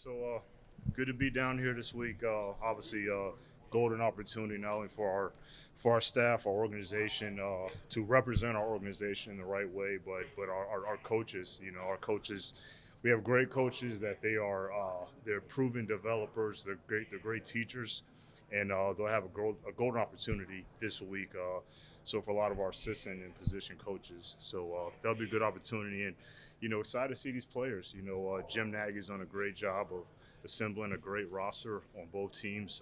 Good to be down here this week. Obviously, golden opportunity not only for our staff, our organization, to represent our organization in the right way, but our coaches. Our coaches. We have great coaches that they're proven developers. They're great teachers, and they'll have a golden opportunity this week. So for a lot of our assistant and position coaches, that'll be a good opportunity, and excited to see these players. Jim Nagy's done a great job of assembling a great roster on both teams.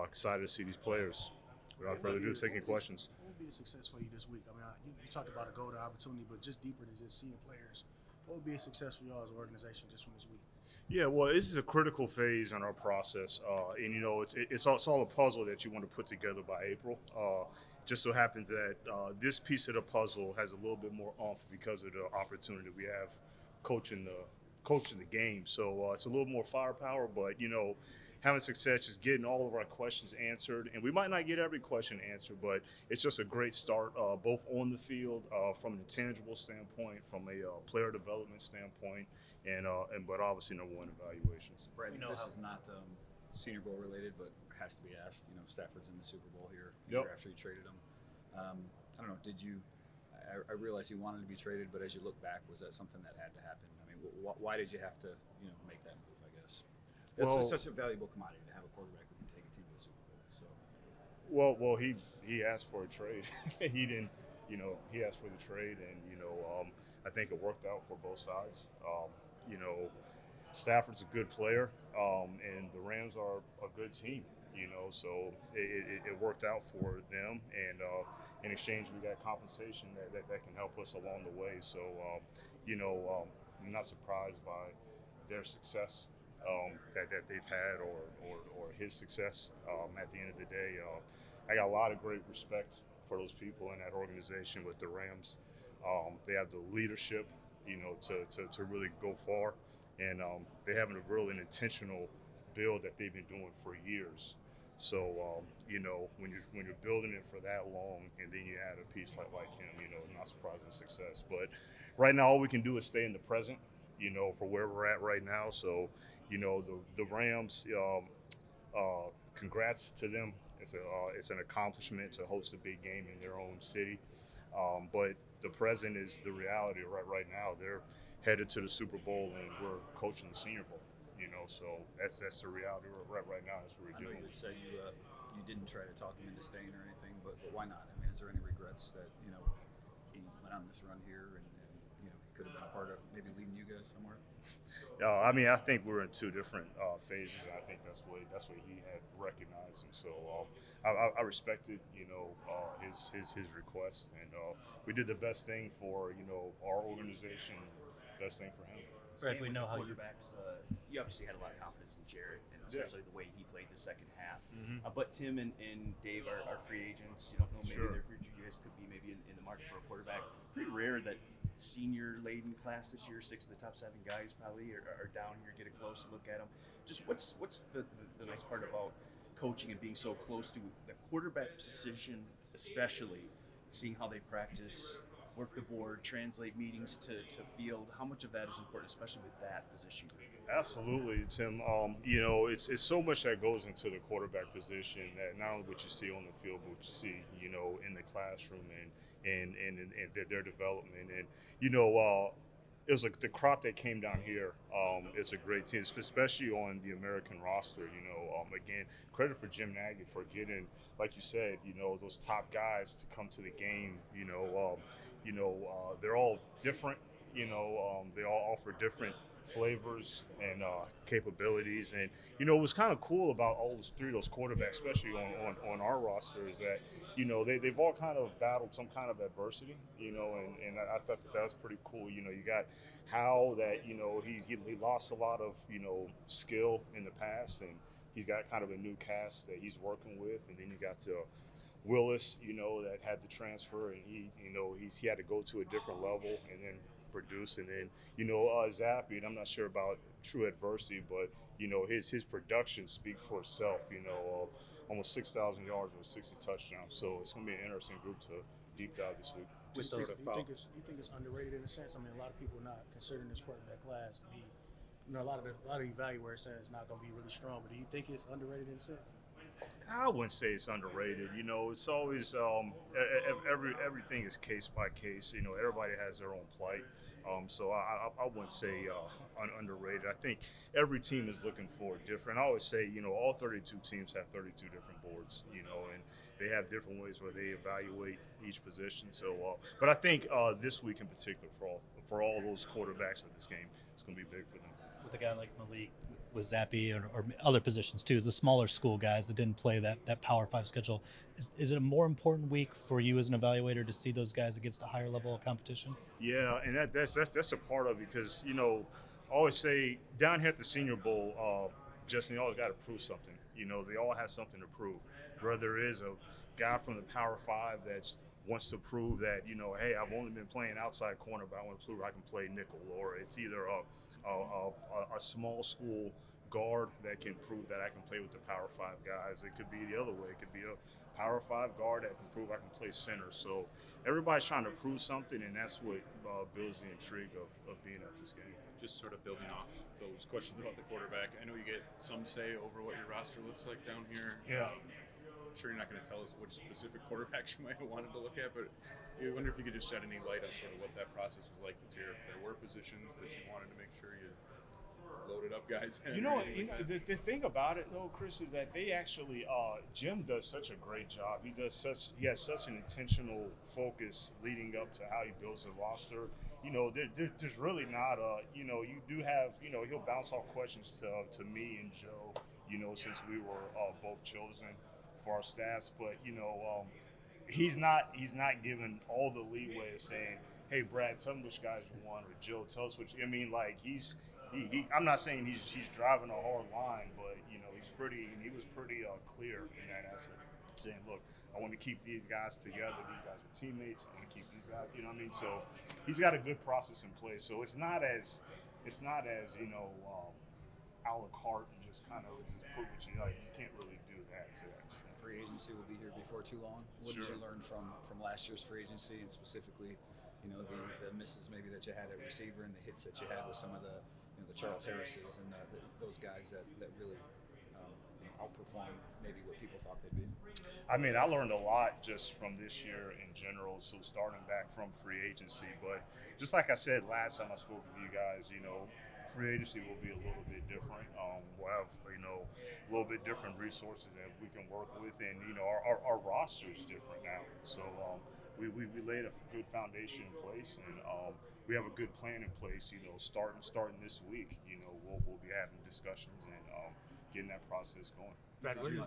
Excited to see these players. Without further ado, taking questions. What would be a success for you this week? I mean, you talked about a golden opportunity, but just deeper than just seeing players. What would be a success for y'all as an organization just from this week? Yeah, well, this is a critical phase in our process, and it's all a puzzle that you want to put together by April. Just so happens that this piece of the puzzle has a little bit more oomph because of the opportunity we have coaching the game. So it's a little more firepower, but having success is getting all of our questions answered, and we might not get every question answered, but it's just a great start, both on the field, from an intangible standpoint, from a player development standpoint, but obviously number one evaluations. Brad, this is not Senior Bowl related, but has to be asked. Stafford's in the Super Bowl here Yep. year after you traded him. I don't know. Did you? I realize you wanted to be traded, but as you look back, was that something that had to happen? I mean, why did you have to make that move? I guess it's such a valuable commodity to have a quarterback who can take a team to the Super Bowl. So Well, he asked for a trade. He didn't, he asked for the trade, and I think it worked out for both sides. Stafford's a good player, and the Rams are a good team. So it worked out for them, and in exchange we got compensation that can help us along the way. So I'm not surprised by their success that they've had, or his success. At the end of the day, I got a lot of great respect for those people in that organization with the Rams. They have the leadership, to really go far, and they have a really an intentional build that they've been doing for years. So when you're building it for that long, and then you add a piece like him, not surprising success. But right now, all we can do is stay in the present, for where we're at right now. So the Rams, congrats to them. It's an accomplishment to host a big game in their own city. But the present is the reality right now. They're headed to the Super Bowl, and we're coaching the Senior Bowl. So that's the reality right now. That's what we're I know doing. you said you didn't try to talk him into staying or anything, but why not? I mean, is there any regrets that he went on this run here and he could have been a part of maybe leading you guys somewhere? I mean, I think we're in two different phases, and I think that's what he had recognized, and so I respected, his request, and we did the best thing for our organization, best thing for him. Brad, we know how you. quarterbacks. You obviously had a lot of confidence in Jared, and Yeah. especially the way he played the second half. Mhm. But Tim and Dave are free agents. You don't know, maybe Sure. their future. You guys could be maybe in the market for a quarterback. Pretty rare that senior-laden class this year. 6 of the top 7 guys probably are down here. Get a close look at them. Just what's the nice part about coaching and being so close to the quarterback position, especially seeing how they practice, work the board, translate meetings to field. How much of that is important, especially with that position group? Absolutely, Tim. It's so much that goes into the quarterback position, that not only what you see on the field, but what you see, in the classroom and their development. And it was like the crop that came down here. It's a great team, especially on the American roster. Again, credit for Jim Nagy for getting, like you said, those top guys to come to the game. They're all different. They all offer different flavors and capabilities. And it was kind of cool about all three of those quarterbacks, especially on our roster, is that they've all kind of battled some kind of adversity. And I thought that was pretty cool. You got Hal, that he lost a lot of skill in the past, and he's got kind of a new cast that he's working with. And then you got Willis, that had the transfer, and he had to go to a different level and then produce. And then Zappy, and I'm not sure about true adversity, but his production speaks for itself. Almost 6,000 yards with 60 touchdowns. So it's going to be an interesting group to deep dive this week. Do you think it's underrated in a sense? I mean, a lot of people are not considering this quarterback class to be a lot of evaluators say it's not going to be really strong. But do you think it's underrated in a sense? I wouldn't say it's underrated. You know, it's always everything is case by case. You know, everybody has their own plight. So I wouldn't say underrated. I think every team is looking for different. I always say, you know, all 32 teams have 32 different boards. You know, and they have different ways where they evaluate each position. So, but I think this week in particular, for all those quarterbacks of this game, it's going to be big for them. With a guy like Malik, with Zappy or other positions too, the smaller school guys that didn't play that Power 5 schedule, is it a more important week for you as an evaluator to see those guys against a higher level of competition? Yeah, and that's a part of it because, you know, I always say down here at the Senior Bowl, Justin, you always got to prove something. You know, they all have something to prove. Whether it is a guy from the Power 5 that wants to prove that, you know, hey, I've only been playing outside corner, but I want to prove I can play nickel, or it's either a small school guard that can prove that I can play with the Power 5 guys. It could be the other way. It could be a Power 5 guard that can prove I can play center. So everybody's trying to prove something, and that's what builds the intrigue of being at this game. Just sort of building off those questions about the quarterback. I know you get some say over what your roster looks like down here. Yeah. I'm sure you're not going to tell us which specific quarterbacks you might have wanted to look at, but I wonder if you could just shed any light on sort of what that process was like this year. If there were positions that you wanted to make sure you loaded up guys in. You know, the thing about it though, Chris, is that they actually Jim does such a great job. He has such an intentional focus leading up to how he builds a roster. You know, there's really not you know, you do have, you know, he'll bounce off questions to me and Joe, you know, since we were both chosen for our staffs, but you know, he's not given all the leeway of saying, hey Brad, tell me which guys you want, or Joe, tell us which. I mean, like he I'm not saying he's driving a hard line, but you know, he was pretty clear in that aspect, saying, look, I want to keep these guys together. These guys are teammates. I want to keep these guys. You know what I mean? So he's got a good process in place. So it's not as you know, a la carte and just kind of just put what you like. You can't really do that to that extent. Free agency will be here before too long. What did you learn from last year's free agency, and specifically, you know, the misses maybe that you had at receiver and the hits that you had with some of the, you know, the Charles Harrises and those guys that really you know, outperformed maybe what people thought they'd be? I mean, I learned a lot just from this year in general, so starting back from free agency. But just like I said last time I spoke with you guys, you know, free agency will be a little bit different. We'll have, you know, a little bit different resources that we can work with, and you know, our roster is different now. So we laid a good foundation in place, and we have a good plan in place. You know, starting this week, you know, we'll be having discussions and getting that process going. Brad, where do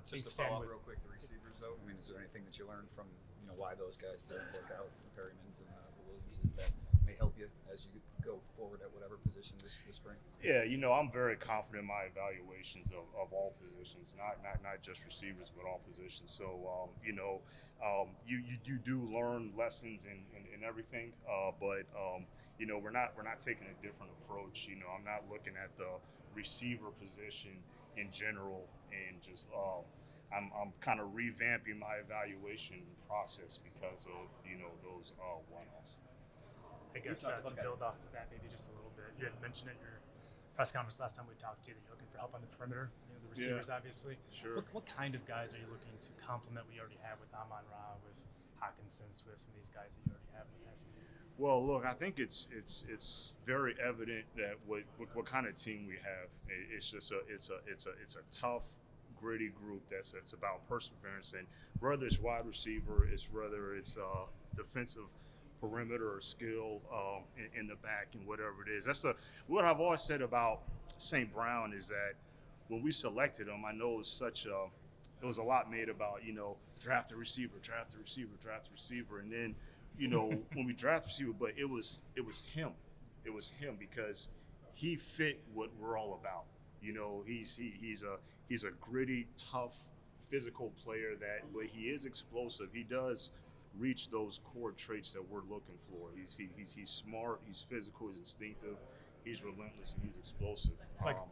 Just to things stand follow up with? real quick, the receivers though. I mean, is there anything that you learned from, you know, why those guys didn't work out, the Perrymans and the Williamses, that may help you as you go forward at whatever position this spring? Yeah, you know, I'm very confident in my evaluations of all positions, not just receivers, but all positions. So, you know, you do learn lessons in everything, but you know, we're not taking a different approach. You know, I'm not looking at the receiver position in general and just I'm kind of revamping my evaluation process because of, you know, those one-offs. I guess to build off of that maybe just a little bit, you had mentioned at your press conference last time we talked to you that you're looking for help on the perimeter, you know, the receivers obviously. Sure. What kind of guys are you looking to complement what you already have with Amon-Ra, with Hawkinson, Swift, some of these guys that you already have in the passing game? Well, look, I think it's very evident that what kind of team we have. It's just it's a tough, gritty group that's about perseverance, and whether it's wide receiver, whether it's defensive perimeter or skill in the back and whatever it is. That's what I've always said about St. Brown is that when we selected him, I know it was a lot made about, you know, draft the receiver, and then, you know, when we draft receiver, but it was him. It was him because he fit what we're all about. You know, he's a gritty, tough, physical player but he is explosive. He does reach those core traits that we're looking for. He's smart, he's physical, he's instinctive, he's relentless, and he's explosive.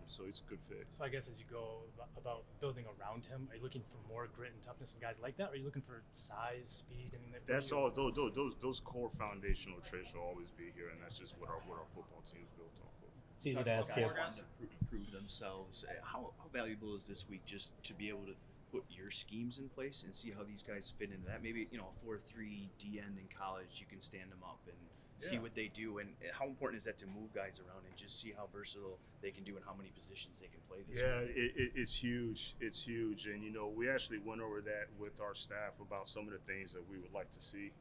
So it's a good fit. So I guess as you go about building around him, are you looking for more grit and toughness and guys like that? Or are you looking for size, speed? I mean, that's all. Those core foundational traits will always be here, and that's just what our football team is built off of. It's easy to ask you. Guys want to prove themselves. How valuable is this week just to be able to put your schemes in place and see how these guys fit into that? Maybe, a 4-3 D end in college, you can stand them up and see what they do. And how important is that to move guys around and just see how versatile they can do and how many positions they can play this week? It's huge. It's huge. And, we actually went over that with our staff about some of the things that we would like to see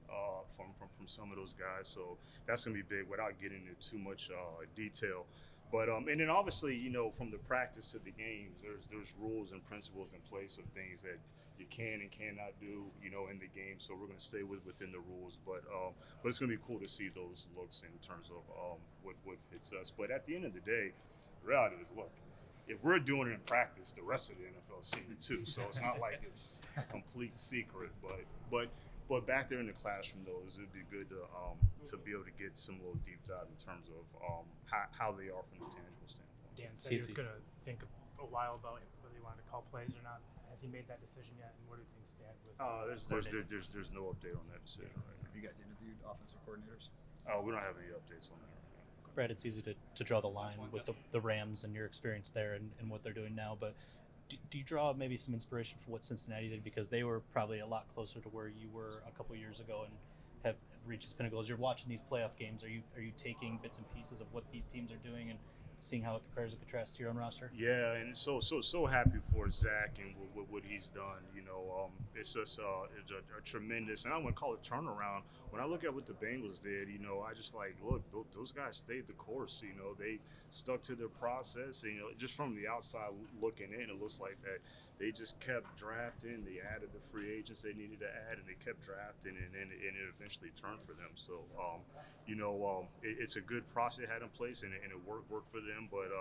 from some of those guys. So that's going to be big without getting into too much detail. But and then obviously, from the practice to the games, there's rules and principles in place of things that you can and cannot do, in the game. So we're going to stay within the rules. But it's going to be cool to see those looks in terms of what fits us. But at the end of the day, the reality is, look, if we're doing it in practice, the rest of the NFL is seeing it too. So it's not like it's a complete secret. But back there in the classroom, though, it would be good to be able to get some little deep dive in terms of how they are from a tangible standpoint. Dan said he was going to think a while about whether he wanted to call plays or not. Has he made that decision yet? And where do things stand with? There's no update on that decision right now. Have you guys interviewed offensive coordinators? We don't have any updates on that right now. Brad, it's easy to draw the line with the Rams and your experience there and what they're doing now, but do you draw maybe some inspiration for what Cincinnati did, because they were probably a lot closer to where you were a couple years ago and have reached its pinnacle? As you're watching these playoff games, are you taking bits and pieces of what these teams are doing and seeing how it compares and contrasts to your own roster? Yeah, and so happy for Zach and what he's done. It's just a tremendous, and I wouldn't call it turnaround. When I look at what the Bengals did, I just look, those guys stayed the course. They stuck to their process. Just from the outside looking in, it looks like that they just kept drafting. They added the free agents they needed to add, and they kept drafting, and it eventually turned for them. So, it's a good process they had in place, and it worked for them. But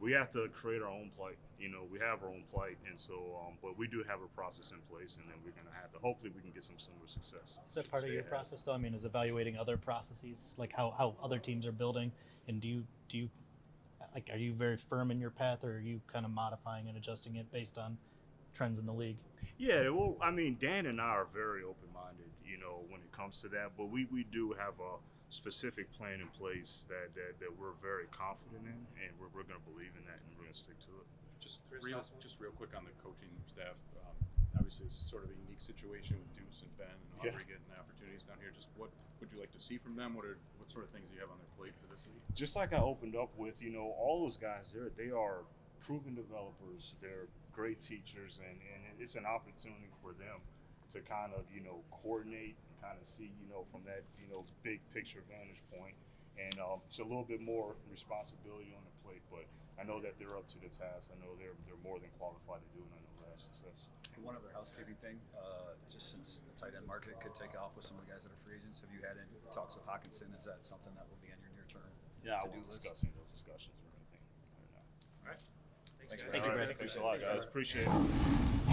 we have to create our own plight. We have our own plight, and so, but we do have a process in place, and then we're going to have to. Hopefully, we can get some similar success. Is that part of your process, though? I mean, is evaluating other processes, like how other teams are building, and do you are you very firm in your path, or are you kind of modifying and adjusting it based on trends in the league? Yeah, well, I mean, Dan and I are very open-minded, when it comes to that. But we do have a specific plan in place that we're very confident in, and we're going to believe in that, and we're going to stick to it. Just real quick on the coaching staff. Obviously, it's sort of a unique situation with Deuce and Ben and Aubrey getting the opportunities down here. Just what would you like to see from them? What sort of things do you have on their plate for this week? Just like I opened up with, all those guys, they are proven developers. They're great teachers, and it's an opportunity for them to kind of, coordinate and kind of see, from that, big picture vantage point. And it's a little bit more responsibility on the plate, but I know that they're up to the task. I know they're more than qualified to do it, and I know they have success. And one other housekeeping thing, just since the tight end market could take off with some of the guys that are free agents, have you had any talks with Hawkinson? Is that something that will be on your near-term I to-do won't list? discussing those discussions or anything right now. All right. Thanks, Thank guys. you, Thanks a lot, guys. Appreciate it.